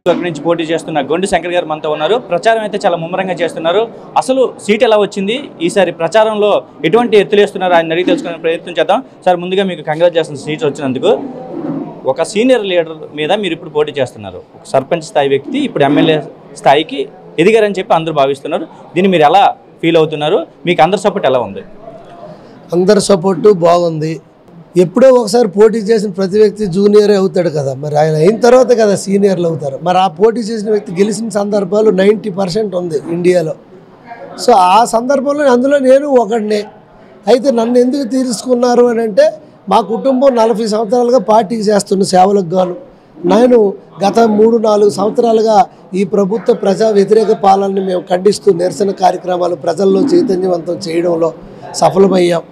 అక్కడి నుంచి పోటీ చేస్తున్న గొండు శంకర్ గారు మనతో ఉన్నారు. ప్రచారం అయితే చాలా ముమ్మరంగా చేస్తున్నారు. అసలు సీట్ ఎలా వచ్చింది, ఈసారి ప్రచారంలో ఎటువంటి ఎత్తులేస్తున్నారు ఆయన అడిగి తెలుసుకునే ప్రయత్నం చేద్దాం. సార్, ముందుగా మీకు కంగ్రాచులేషన్స్ సీట్ వచ్చినందుకు. ఒక సీనియర్ లీడర్ మీద మీరు ఇప్పుడు పోటీ చేస్తున్నారు. ఒక సర్పంచ్ స్థాయి వ్యక్తి ఇప్పుడు ఎమ్మెల్యే స్థాయికి ఎదిగారని చెప్పి అందరూ భావిస్తున్నారు. దీన్ని మీరు ఎలా ఫీల్ అవుతున్నారు? మీకు అందరి సపోర్ట్ ఎలా ఉంది? అందరి సపోర్టు బాగుంది. ఎప్పుడో ఒకసారి పోటీ చేసిన ప్రతి వ్యక్తి జూనియరే అవుతాడు కదా, మరి ఆయన అయిన తర్వాత కదా సీనియర్లు అవుతారు. మరి ఆ పోటీ చేసిన వ్యక్తి గెలిచిన సందర్భాలు 90% ఉంది ఇండియాలో. సో ఆ సందర్భంలో అందులో నేను ఒకడినే. అయితే నన్ను ఎందుకు తీసుకున్నారు అని అంటే, మా కుటుంబం 40 సంవత్సరాలుగా పార్టీకి చేస్తున్న సేవలకు గాను నేను గత 3-4 సంవత్సరాలుగా ఈ ప్రభుత్వ ప్రజా వ్యతిరేక పాలనని మేము ఖండిస్తూ నిరసన కార్యక్రమాలు ప్రజల్లో చైతన్యవంతం చేయడంలో సఫలమయ్యాం.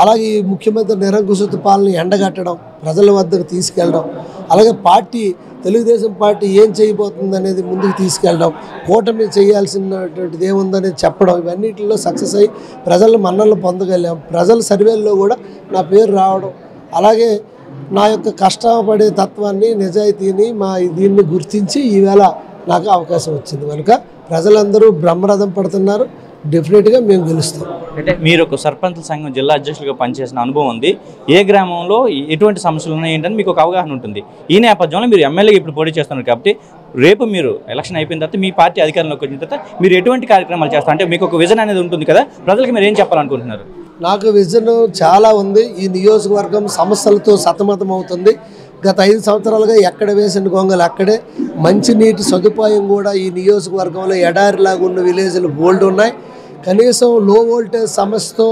అలాగే ఈ ముఖ్యమంత్రి నిరంకుశిత పాలన ఎండగట్టడం, ప్రజల వద్దకు తీసుకెళ్ళడం, అలాగే పార్టీ తెలుగుదేశం పార్టీ ఏం చేయబోతుంది అనేది ముందుకు తీసుకెళ్ళడం, కూటమి చేయాల్సినటువంటిది ఏముందనేది చెప్పడం, ఇవన్నిటిలో సక్సెస్ అయ్యి ప్రజల మన్ననలు పొందగలిగాం. ప్రజల సర్వేల్లో కూడా నా పేరు రావడం, అలాగే నా యొక్క కష్టపడే తత్వాన్ని, నిజాయితీని, దీన్ని గుర్తించి ఈవేళ నాకు అవకాశం వచ్చింది కనుక ప్రజలందరూ బ్రహ్మరథం పడుతున్నారు. డెఫినెట్గా మేము గెలుస్తాం. అంటే మీరు ఒక సర్పంచ్ సంఘం జిల్లా అధ్యక్షులుగా పనిచేసిన అనుభవం ఉంది. ఏ గ్రామంలో ఎటువంటి సమస్యలు ఉన్నాయి ఏంటని మీకు ఒక అవగాహన ఉంటుంది. ఈ నేపథ్యంలో మీరు ఎమ్మెల్యేగా ఇప్పుడు పోటీ చేస్తున్నారు కాబట్టి రేపు మీరు ఎలక్షన్ అయిపోయిన తర్వాత మీ పార్టీ అధికారంలోకి వచ్చిన తర్వాత మీరు ఎటువంటి కార్యక్రమాలు చేస్తారు? అంటే మీకు ఒక విజన్ అనేది ఉంటుంది కదా, ప్రజలకు మీరు ఏం చెప్పాలనుకుంటున్నారు? నాకు విజన్ చాలా ఉంది. ఈ నియోజకవర్గం సమస్యలతో సతమతం అవుతుంది. గత 5 సంవత్సరాలుగా ఎక్కడ వేసిన గొంగలు అక్కడే. మంచినీటి సదుపాయం కూడా ఈ నియోజకవర్గంలో ఎడారిలాగా ఉన్న విలేజ్లు బోల్డ్ ఉన్నాయి. కనీసం లో వోల్టేజ్ సమస్యతో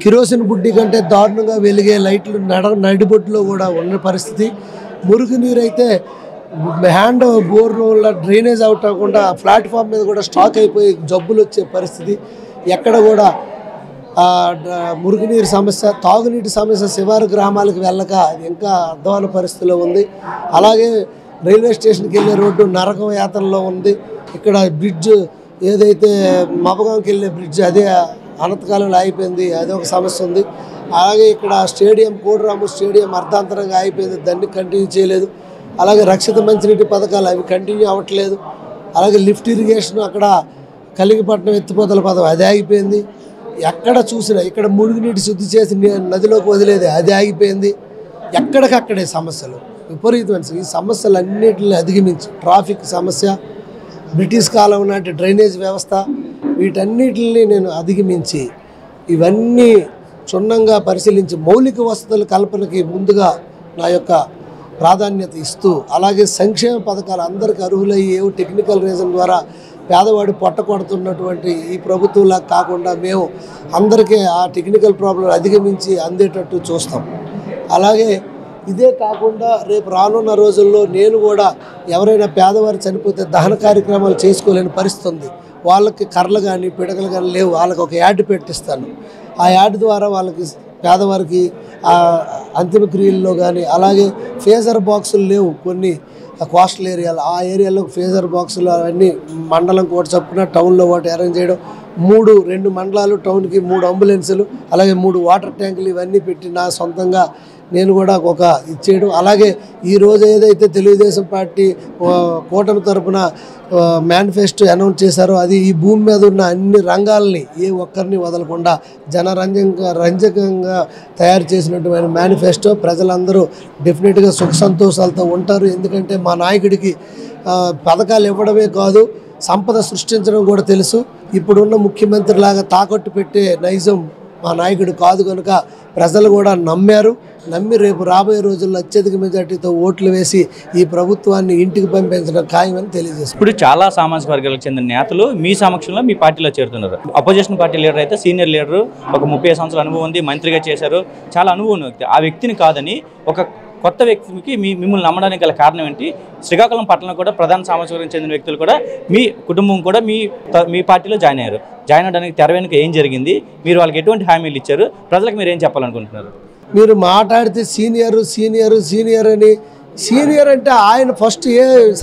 కిరోసిన్ బుడ్డి కంటే దారుణంగా వెలిగే లైట్లు నడిబొడ్డులో కూడా ఉన్న పరిస్థితి. మురుగునీరు అయితే హ్యాండ్ బోర్ వల్ల డ్రైనేజ్ అవుట్ అవ్వకుండా ప్లాట్ఫామ్ మీద కూడా స్టాక్ అయిపోయి జబ్బులు వచ్చే పరిస్థితి. ఎక్కడ కూడా మురుగునీరు సమస్య, తాగునీటి సమస్య శివారు గ్రామాలకు వెళ్ళక ఇంకా అధ్వాన పరిస్థితిలో ఉంది. అలాగే రైల్వే స్టేషన్కి వెళ్ళే రోడ్డు నరకం యాత్రలో ఉంది. ఇక్కడ బ్రిడ్జ్ ఏదైతే మబగాంకి వెళ్ళే బ్రిడ్జ్ అదే అనంతకాలంలో అయిపోయింది, అదొక సమస్య ఉంది. అలాగే ఇక్కడ స్టేడియం కోడిరాము స్టేడియం అర్ధాంతరంగా అయిపోయింది, దాన్ని కంటిన్యూ చేయలేదు. అలాగే రక్షిత మంచినీటి పథకాలు అవి కంటిన్యూ అవ్వట్లేదు. అలాగే లిఫ్ట్ ఇరిగేషన్ అక్కడ కలిగిపట్నం ఎత్తిపోతల పథకం అది ఆగిపోయింది. ఎక్కడ చూసినా ఇక్కడ మురుగునీటి శుద్ధి చేసి నదిలోకి వదిలేది అది ఆగిపోయింది. ఎక్కడికక్కడే సమస్యలు విపరీతమైన. ఈ సమస్యలన్నింటిని అధిగమించి ట్రాఫిక్ సమస్య, బ్రిటిష్ కాలం నాటి డ్రైనేజ్ వ్యవస్థ, వీటన్నిటిని నేను అధిగమించి ఇవన్నీ క్షుణ్ణంగా పరిశీలించి మౌలిక వసతుల కల్పనకి ముందుగా నా యొక్క ప్రాధాన్యత ఇస్తూ, అలాగే సంక్షేమ పథకాలు అందరికీ అర్హులయ్యేవి టెక్నికల్ రీజన్ ద్వారా పేదవాడు పొట్టకొడుతున్నటువంటి ఈ ప్రభుత్వంలా కాకుండా మేము అందరికీ ఆ టెక్నికల్ ప్రాబ్లం అధిగమించి అందేటట్టు చూస్తాం. అలాగే ఇదే కాకుండా రేపు రానున్న రోజుల్లో నేను కూడా ఎవరైనా పేదవారు చనిపోతే దహన కార్యక్రమాలు చేసుకోలేని పరిస్థితి ఉంది. వాళ్ళకి కర్రలు కానీ పిడకలు కానీ లేవు, వాళ్ళకి ఒక యాడ్ పెట్టిస్తాను. ఆ యాడ్ ద్వారా వాళ్ళకి పేదవారికి అంతిమ క్రియల్లో కానీ, అలాగే ఫేజర్ బాక్సులు లేవు కొన్ని కోస్టల్ ఏరియాలో, ఆ ఏరియాలో ఫేజర్ బాక్సులు అవన్నీ మండలం కోటి చొప్పున టౌన్లో ఒకటి అరేంజ్ చేయడం, 2 మండలాలు టౌన్కి 3 అంబులెన్సులు, అలాగే 3 వాటర్ ట్యాంకులు ఇవన్నీ పెట్టి నా సొంతంగా నేను కూడా ఒక ఇచ్చేయడం. అలాగే ఈరోజు ఏదైతే తెలుగుదేశం పార్టీ కూటమి తరఫున మేనిఫెస్టో అనౌన్స్ చేశారో అది ఈ భూమి మీద ఉన్న అన్ని రంగాల్ని ఏ ఒక్కరిని వదలకుండా రంజకంగా తయారు చేసినటువంటి మేనిఫెస్టో. ప్రజలందరూ డెఫినెట్గా సుఖ సంతోషాలతో ఉంటారు. ఎందుకంటే మా నాయకుడికి పథకాలు ఇవ్వడమే కాదు, సంపద సృష్టించడం కూడా తెలుసు. ఇప్పుడున్న ముఖ్యమంత్రి లాగా తాకట్టు పెట్టే నైజం మా నాయకుడు కాదు కనుక ప్రజలు కూడా నమ్మి రేపు రాబోయే రోజుల్లో అత్యధిక మెజార్టీతో ఓట్లు వేసి ఈ ప్రభుత్వాన్ని ఇంటికి పంపించడం ఖాయమని తెలియజేస్తారు. ఇప్పుడు చాలా సామాజిక వర్గాలకు చెందిన నేతలు మీ సమక్షంలో మీ పార్టీలో చేరుతున్నారు. అపోజిషన్ పార్టీ లీడర్ అయితే సీనియర్ లీడరు, ఒక 30 సంవత్సరాల అనుభవం ఉంది, మంత్రిగా చేశారు, చాలా అనుభవం ఉన్న వ్యక్తి. ఆ వ్యక్తిని కాదని ఒక కొత్త వ్యక్తికి మిమ్మల్ని నమ్మడానికి గల కారణం ఏంటి? శ్రీకాకుళం పట్టణంలో కూడా ప్రధాన సామాజిక వర్గం చెందిన వ్యక్తులు కూడా మీ కుటుంబం కూడా మీ పార్టీలో జాయిన్ అయ్యారు. జాయిన్ అవడానికి తెర వెనుక ఏం జరిగింది? మీరు వాళ్ళకి ఎటువంటి హామీలు ఇచ్చారు? ప్రజలకు మీరు ఏం చెప్పాలనుకుంటున్నారు? మీరు మాట్లాడితే సీనియర్ అని, సీనియర్ అంటే ఆయన ఫస్ట్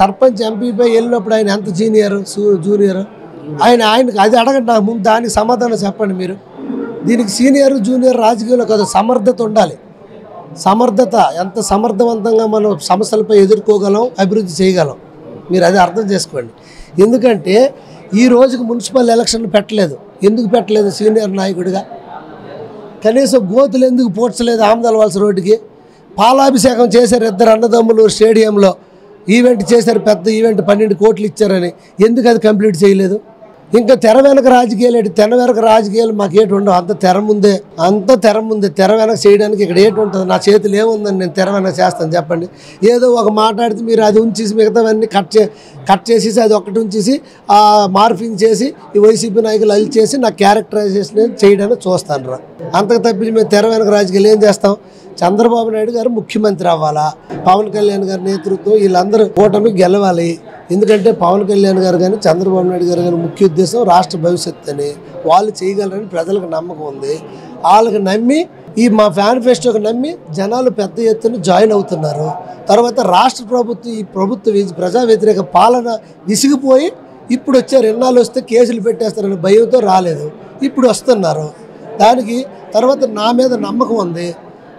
సర్పంచ్ ఎంపీపై వెళ్ళినప్పుడు ఆయన ఎంత జూనియర్ ఆయనకి అది అడగండి. నాకు ముందు దానికి సమాధానం చెప్పండి. మీరు దీనికి సీనియర్ జూనియర్ రాజకీయంలో కాదు, సమర్థత ఉండాలి. సమర్థత ఎంత సమర్థవంతంగా మనం సమస్యలపై ఎదుర్కోగలం, అభివృద్ధి చేయగలం. మీరు అది అర్థం చేసుకోండి. ఎందుకంటే ఈ రోజుకి మున్సిపల్ ఎలక్షన్లు పెట్టలేదు. ఎందుకు పెట్టలేదు? సీనియర్ నాయకుడిగా కనీసం గోతులు ఎందుకు పూడ్చలేదు? ఆమదాల వలస రోడ్డుకి పాలాభిషేకం చేశారు ఇద్దరు అన్నదమ్ములు స్టేడియంలో, ఈవెంట్ చేశారు, పెద్ద ఈవెంట్ 12 కోట్లు ఇచ్చారని. ఎందుకు అది కంప్లీట్ చేయలేదు? ఇంకా తెర వెనక రాజకీయాలు తెర వెనక రాజకీయాలు మాకేటి ఉండవు. అంత తెర ముందే తెర వెనక చేయడానికి ఇక్కడ ఏటి ఉంటుంది? నా చేతులు ఏముందని నేను తెర వెనక చేస్తాను చెప్పండి? ఏదో ఒక మాట్లాడితే మీరు అది ఉంచేసి మిగతావన్నీ కట్ చేసేసి అది ఒకటి ఉంచేసి మార్ఫింగ్ చేసి ఈ వైసీపీ నాయకులు అల్లి చేసి నా క్యారెక్టరైజేషన్ చేయడానికి చూస్తాను రా. అంతకు తప్పించి మేము తెర వెనక రాజకీయాలు ఏం చేస్తాం? చంద్రబాబు నాయుడు గారు ముఖ్యమంత్రి అవ్వాలా, పవన్ కళ్యాణ్ గారి నేతృత్వం వీళ్ళందరూ కూటమి గెలవాలి. ఎందుకంటే పవన్ కళ్యాణ్ గారు కానీ చంద్రబాబు నాయుడు గారు కానీ ముఖ్య ఉద్దేశం రాష్ట్ర భవిష్యత్తు అని, వాళ్ళు చేయగలరని ప్రజలకు నమ్మకం ఉంది. వాళ్ళకి నమ్మి ఈ మా మేనిఫెస్టోకి నమ్మి జనాలు పెద్ద ఎత్తున జాయిన్ అవుతున్నారు. తర్వాత రాష్ట్ర ప్రభుత్వం ఈ ప్రజా వ్యతిరేక పాలన విసిగిపోయి ఇప్పుడు వచ్చారు. ఎన్నాళ్ళు వస్తే కేసులు పెట్టేస్తారని భయంతో రాలేదు, ఇప్పుడు వస్తున్నారు. దానికి తర్వాత నా మీద నమ్మకం ఉంది.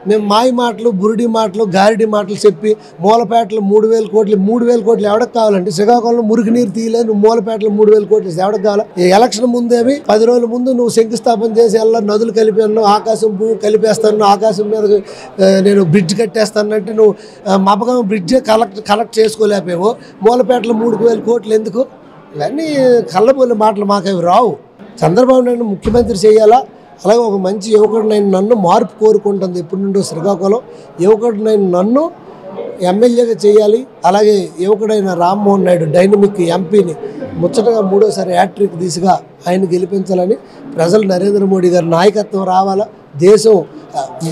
మేము మాయ మాటలు, బురుడి మాటలు, గారిడి మాటలు చెప్పి మూలపేటలో 3,000 కోట్లు 3,000 కోట్లు ఎవరికి కావాలంటే? శ్రీకాకుళంలో మురికి నీరు తీయలేదు, నువ్వు మూలపేటలో 3,000 కోట్లు ఎవరికి కావాలా? ఈ ఎలక్షన్ ముందేమి 10 రోజుల ముందు నువ్వు శంకుస్థాపన చేసి ఎలా నదులు కలిపాను, ఆకాశం భూమి కలిపేస్తాను, ఆకాశం మీద నేను బ్రిడ్జ్ కట్టేస్తానంటే నువ్వు మపకం బ్రిడ్జే కలెక్ట్ చేసుకోలేకపోయావు. మూలపేటలో 3,000 కోట్లు ఎందుకు? ఇవన్నీ కళ్ళబోలే మాటలు, మాకు అవి రావు. చంద్రబాబు నాయుడు ముఖ్యమంత్రి చేయాలా, అలాగే ఒక మంచి యువకుడినైన నన్ను మార్పు కోరుకుంటుంది ఎప్పటి నుండో శ్రీకాకుళం. యువకుడినైన నన్ను ఎమ్మెల్యేగా చేయాలి, అలాగే యువకుడైన రామ్మోహన్ నాయుడు డైనమిక్ ఎంపీని ముచ్చటగా 3వ హ్యాట్రిక్ దిశగా ఆయన గెలిపించాలని ప్రజలు నరేంద్ర మోడీ గారి నాయకత్వం రావాలా. దేశం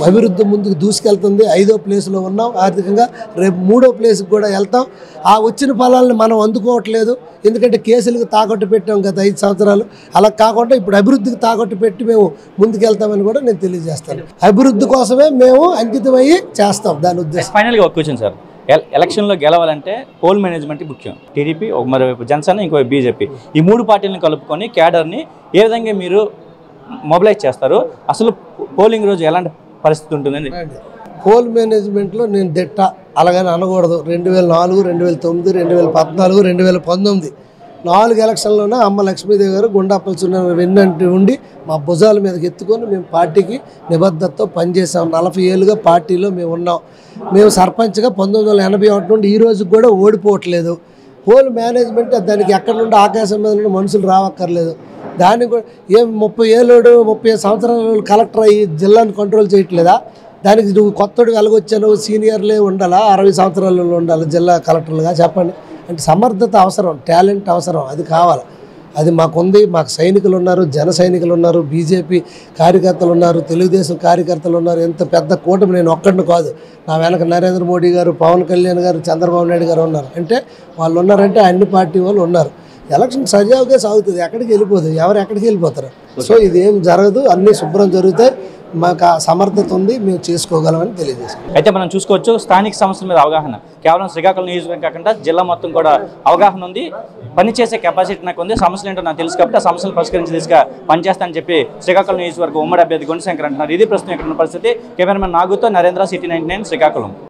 అభివృద్ధి ముందుకు దూసుకెళ్తుంది. 5వ ప్లేస్లో ఉన్నాం ఆర్థికంగా, రేపు 3వ ప్లేస్కి కూడా వెళ్తాం. ఆ వచ్చిన ఫలాలను మనం అందుకోవట్లేదు, ఎందుకంటే కేసులకు తాకట్టు పెట్టాం గత 5 సంవత్సరాలు. అలా కాకుండా ఇప్పుడు అభివృద్ధికి తాకట్టు పెట్టి మేము ముందుకెళ్తామని కూడా నేను తెలియజేస్తాను. అభివృద్ధి కోసమే మేము అంకితమయ్యి చేస్తాం దాని ఉద్దేశం. ఫైనల్గా ఒక క్వశ్చన్ సార్, ఎలక్షన్లో గెలవాలంటే పోల్ మేనేజ్మెంట్ ముఖ్యం. టీడీపీ మరోవైపు జనసేన, ఇంకోవైపు బీజేపీ, ఈ 3 పార్టీలను కలుపుకొని క్యాడర్ని ఏ విధంగా మీరు మొబిలైజ్ చేస్తారు? అసలు పోలింగ్ రోజు ఎలాంటి పరిస్థితి ఉంటుందని? పోల్ మేనేజ్మెంట్లో నేను దిట్ట, అలాగని అనకూడదు. 2004, 2009, 2014, 2019 4 ఎలక్షన్లోనే అమ్మ లక్ష్మీదేవి గారు గుండాపల్లి సున్న వెన్నంటి ఉండి మా భుజాల మీదకి ఎత్తుకొని మేము పార్టీకి నిబద్ధతతో పనిచేసాం. 40 ఏళ్ళుగా పార్టీలో మేము ఉన్నాం. మేము సర్పంచ్గా 1981 నుండి ఈ రోజుకి కూడా ఓడిపోవట్లేదు. పోల్ మేనేజ్మెంట్ దానికి ఎక్కడి నుండి ఆకాశం మీద నుండి మనుషులు రావక్కర్లేదు. దానికి కూడా ఏం 30 సంవత్సరాలు కలెక్టర్ అయ్యి జిల్లాను కంట్రోల్ చేయట్లేదా? దానికి నువ్వు కొత్తడు వెలగొచ్చాను, సీనియర్లే ఉండాలా, 60 సంవత్సరాలలో ఉండాలి జిల్లా కలెక్టర్లుగా? చెప్పండి. అంటే సమర్థత అవసరం, టాలెంట్ అవసరం, అది కావాలి. అది మాకుంది. మాకు సైనికులు ఉన్నారు, జన సైనికులు ఉన్నారు, బీజేపీ కార్యకర్తలు ఉన్నారు, తెలుగుదేశం కార్యకర్తలు ఉన్నారు. ఎంత పెద్ద కూటమి, నేను ఒక్కడిని కాదు. నా వెనక నరేంద్ర మోడీ గారు, పవన్ కళ్యాణ్ గారు, చంద్రబాబు నాయుడు గారు ఉన్నారు. అంటే వాళ్ళు ఉన్నారంటే అన్ని పార్టీ వాళ్ళు ఉన్నారు. ఎలక్షన్ సజావుగా సాగుతుంది, ఎక్కడికి వెళ్ళిపోదు, ఎవరు ఎక్కడికి వెళ్ళిపోతారు. సో ఇదేం జరగదు, అన్నీ శుభ్రం జరుగుతాయి. మాకు ఆ సమర్థత ఉంది, మేము చేసుకోగలమని తెలియజేస్తాం. అయితే మనం చూసుకోవచ్చు, స్థానిక సమస్యల మీద అవగాహన కేవలం శ్రీకాకుళం నియోజకవర్గం కాకుండా జిల్లా మొత్తం కూడా అవగాహన ఉంది, పనిచేసే కెపాసిటీ నాకు ఉంది, సమస్యలు ఏంటో నాకు తెలుసు కాబట్టి ఆ సమస్యలు పరిష్కరించే దిశగా పనిచేస్తానని చెప్పి శ్రీకాకుళం నియోజకవర్గం ఉమ్మడి అభ్యర్థి గుండెశంకర్ అంటున్నారు. ఇది ప్రస్తుతం ఇక్కడ ఉన్న పరిస్థితి. కెమెరామెన్ నాగుతో నరేంద్ర, సిటీ 99 శ్రీకాకుళం.